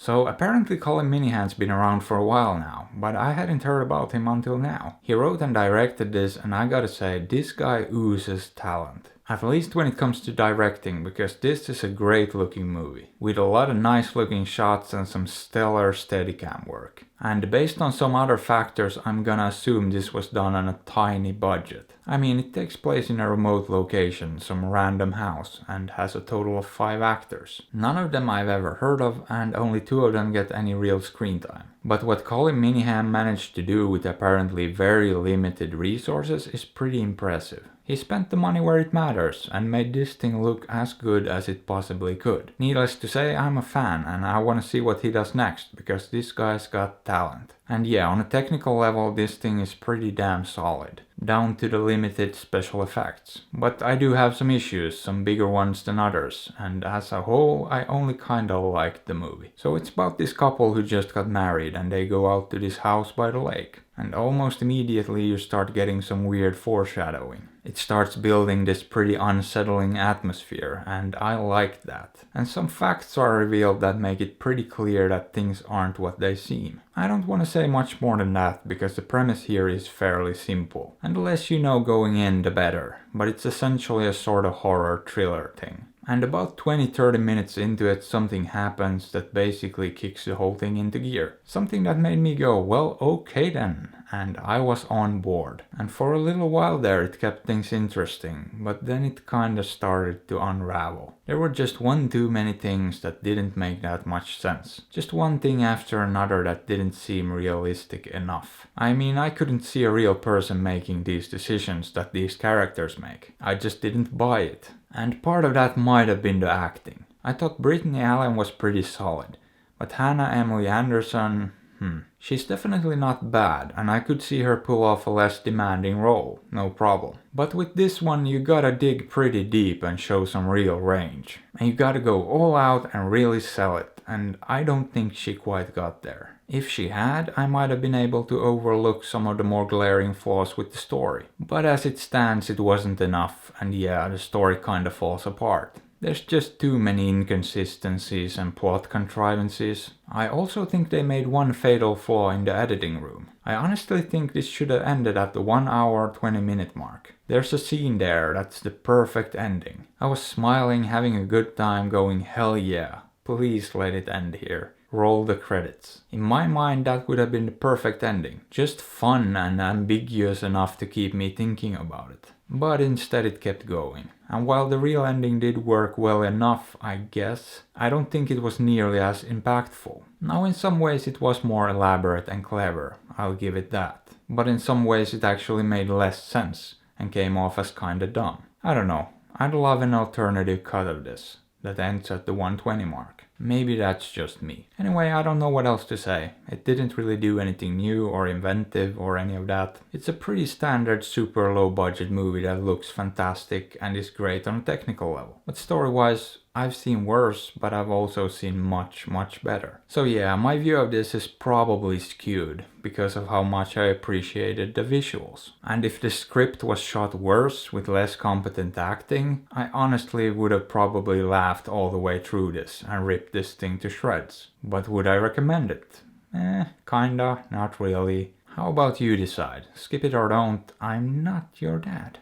So apparently Colin Minihan's been around for a while now, but I hadn't heard about him until now. He wrote and directed this, and I gotta say, this guy oozes talent. At least when it comes to directing, because this is a great looking movie, with a lot of nice looking shots and some stellar steadicam work. And based on some other factors, I'm gonna assume this was done on a tiny budget. I mean, it takes place in a remote location, some random house, and has a total of 5 actors. None of them I've ever heard of, and only 2 of them get any real screen time. But what Colin Minihan managed to do with apparently very limited resources is pretty impressive. He spent the money where it matters and made this thing look as good as it possibly could. Needless to say, I'm a fan and I want to see what he does next, because this guy's got talent. And yeah, on a technical level this thing is pretty damn solid, down to the limited special effects. But I do have some issues, some bigger ones than others, and as a whole I only kinda liked the movie. So it's about this couple who just got married and they go out to this house by the lake. And almost immediately you start getting some weird foreshadowing. It starts building this pretty unsettling atmosphere, and I like that. And some facts are revealed that make it pretty clear that things aren't what they seem. I don't want to say much more than that, because the premise here is fairly simple. And the less you know going in, the better. But it's essentially a sort of horror thriller thing. And about 20-30 minutes into it, something happens that basically kicks the whole thing into gear. Something that made me go, well, okay then. And I was on board. And for a little while there it kept things interesting, but then it kinda started to unravel. There were just one too many things that didn't make that much sense. Just one thing after another that didn't seem realistic enough. I mean, I couldn't see a real person making these decisions that these characters make. I just didn't buy it. And part of that might have been the acting. I thought Brittany Allen was pretty solid, but Hannah Emily Anderson, she's definitely not bad, and I could see her pull off a less demanding role, no problem. But with this one you gotta dig pretty deep and show some real range. And you gotta go all out and really sell it, and I don't think she quite got there. If she had, I might have been able to overlook some of the more glaring flaws with the story. But as it stands, it wasn't enough, and yeah, the story kinda falls apart. There's just too many inconsistencies and plot contrivances. I also think they made one fatal flaw in the editing room. I honestly think this should have ended at the 1 hour 20 minute mark. There's a scene there that's the perfect ending. I was smiling, having a good time, going hell yeah, please let it end here. Roll the credits. In my mind that would have been the perfect ending. Just fun and ambiguous enough to keep me thinking about it. But instead it kept going. And while the real ending did work well enough, I guess, I don't think it was nearly as impactful. Now in some ways it was more elaborate and clever, I'll give it that. But in some ways it actually made less sense and came off as kinda dumb. I don't know, I'd love an alternative cut of this that ends at the 120 mark. Maybe that's just me. Anyway, I don't know what else to say. It didn't really do anything new or inventive or any of that. It's a pretty standard super low budget movie that looks fantastic and is great on a technical level. But story-wise, I've seen worse, but I've also seen much, much better. So yeah, my view of this is probably skewed because of how much I appreciated the visuals. And if the script was shot worse with less competent acting, I honestly would have probably laughed all the way through this and ripped this thing to shreds. But would I recommend it? Kinda, not really. How about you decide? Skip it or don't, I'm not your dad.